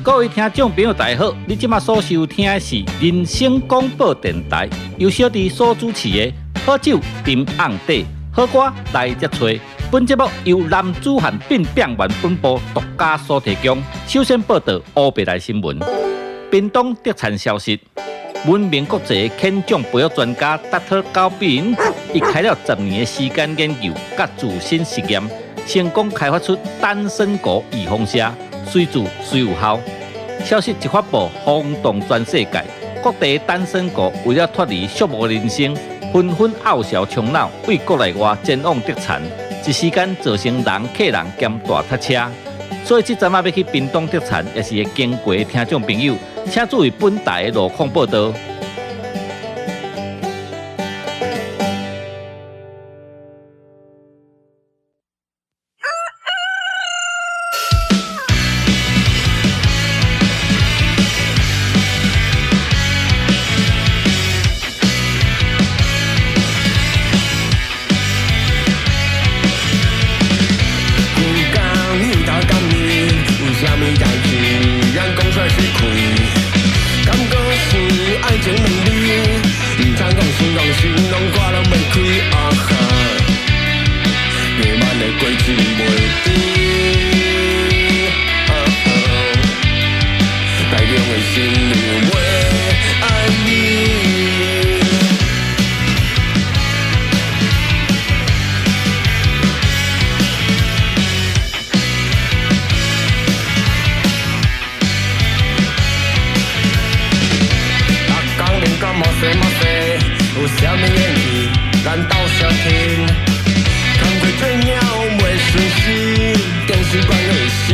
各位听众朋友，大家好！你即马所收听的是人生广播电台，由小弟所主持的好酒沉甕底，好歌来接吹。本节目由男子汉变变员本部独家所提供。首先报道乌白来新闻：屏东特产消息。闻名国际的犬种培育专家达特高斌，伊开了10年的时间研究，甲自身实验，成功开发出单身狗预防车，随治随有效。消息一发布，轰动全世界。各地单身狗为了脱离寂寞人生，纷纷拗小冲脑，为国内外前往特产，一时间造成客人兼大塞车。所以，这阵要去屏东特产，也是会经过的听众朋友，请注意本台的路况报道。有啥物演戏，咱斗相听。工课做鸟袂顺时，电视关落时，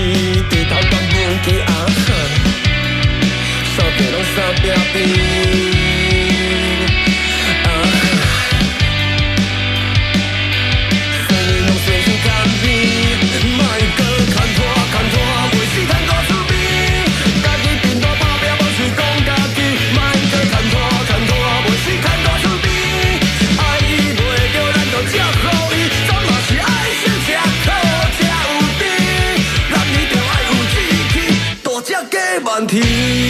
低头关门去啊哈，扫地拢扫壁边。问题。